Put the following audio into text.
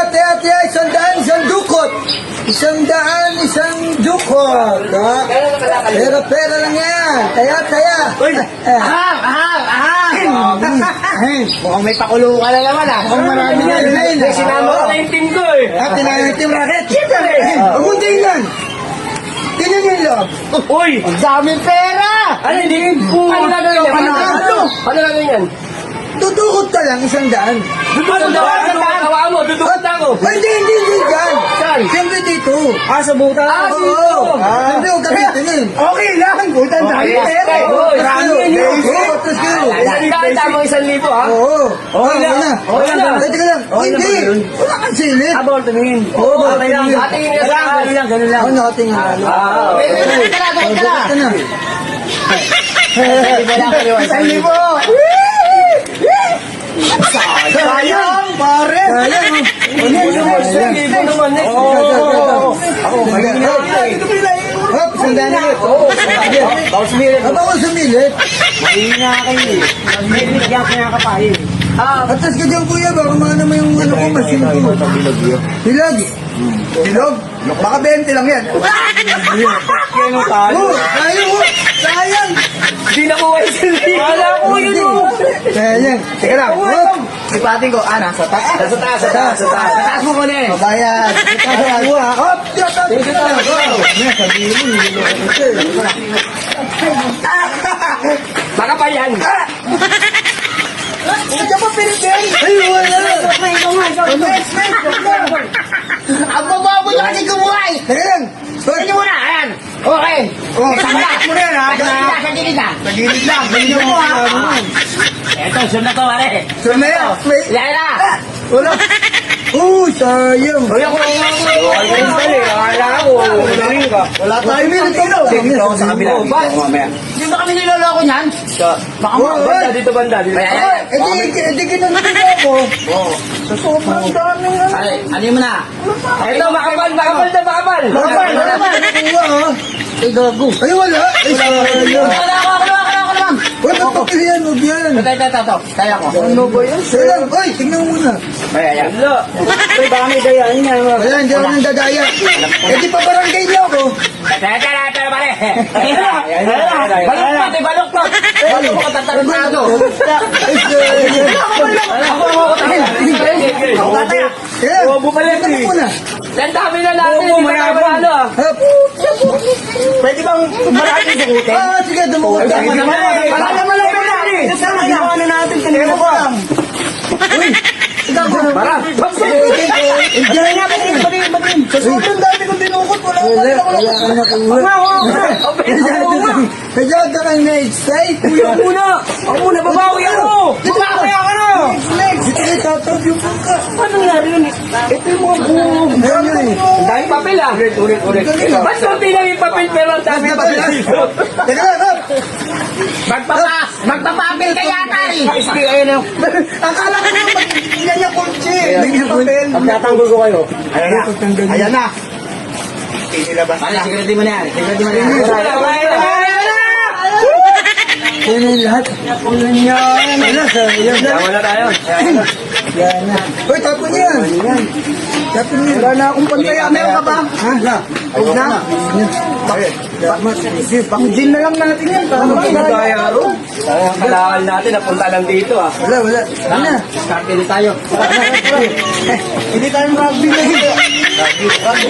taya, isang dukot. Isang dukot. Ha? Pera lang yan. Taya. Uy! Mukhang may pakulo ka na naman ah. Mukhang marami yan. Sinama ko na yung team ko eh. Tinanong yung team racket. Siyempre. Huwag mong tingnan. Tingnan niyo yung loob. Uy! Ang daming pera! Ano hindi? Ano gagawin yan? Ano gagawin yan? Dudukot ka lang, 100. Dudukot na ako! Dudukot na ako! Ay, hindi dyan. Saan? Siyempre dito. Sa buta? Oo. Siyempre, huwag ka titingin. Okay lang! Buta ang dami pera! Marami yan yun! Tama 1,000 ha? Oo. Okay na. Okay na. Ay, teka lang. Hindi. Wala kang silip. Abol, tumingin. Oo, Okay lang. Atingin ka sa ganun lang. Ako nakatingin na. Wait ka na. Sayang, pare! Sayang. Ako, Hop, sandali ulit. bawal sumirit. Ako sumilit. Mahina kayo eh. May binigyan kaya ka pa eh. Atas ka dyan, kuya. Baka maano mo yung ano ko, masin ko. Hilag. Hilog? Baka 20 lang yan. Kaya talo. Sayang. Hindi na ko kayo sili. Wala ko yun o. Sayang. Teka lang. Hop. Ipating ko, nasa taas. Nasa taas. Sa taas mo ko na eh. Bayan. Hop. Baka pa yan. Hindi pa pinipin. Ay, wala. Ang mababoy na kasi kumuhay. Teka lang. Pwede mo na, ayan. Okay. Takas mo na yan, ha? Sa gilid na. Sa gilid lang. Ganyan mo, ha? Eto, sunod na to, pare. So na yan. Yan na. Wala. Sayang. Uy, ako lang ako. Akala ko. Wala tayo minutino. Sige, ako sa kabila. Hindi ba kami niloloko niyan? Baka mo, dito banda. Edi ginantin ako. Sa sobrang daming ano. Ano mo na? Ito, makapal. Bakal. Ay, gago. Ay, wala. Ay, sayang. Ako naman. Huwag ang papilihan, huwag yan. Ito. Kaya ko. Ano ba yan? Sayang. Ay, tignan mo muna. Ayan. Uy, baka may dayaan niya. Wala, hindi ako nang dadaya. Eh, di pa barangay niyo ako. Tara, pare. Baluktot. Baluktot mo katatarantado. Ay, sayang. Kaya, bumalik tignan mo muna. Yan dami na natin. Hindi pa tayo manalo ah. Hop. Pwede bang marami sukutin? Sige, dumukot ka. Ano natin? Tinignan ko lang. Para. Diyan na, batin. Sa sobrang dami kong dinukot, wala ka nakuha. Kaya ka kang na-excite. Ako muna, babawi ako. Babawi ako na. Dito kayo tatawag yung bangka. Ano nangyari yun? Ito yung mga buong. Ang dami papel ah. Ulit. Ba't konti lang yung papel pero ang dami papel? Teka lang, hop. Magpapapel ka yata eh. Akala ko na yan yung kotse. Yan yung papel. Pagkatanggol ko kayo. Ayan na. Security mo na yan. Yan yung lahat. Wala tayo. Yan na. Hoy, tapon yan. Tapon yan. Wala na akong pantaya. Meron ka ba? Ha? Huwag na. Pang gin na lang natin yan. Kaya ro. Kailangan natin napunta lang dito ah. Wala. Ano? Kapili tayo. Hindi tayo rugby na dito. Rugby.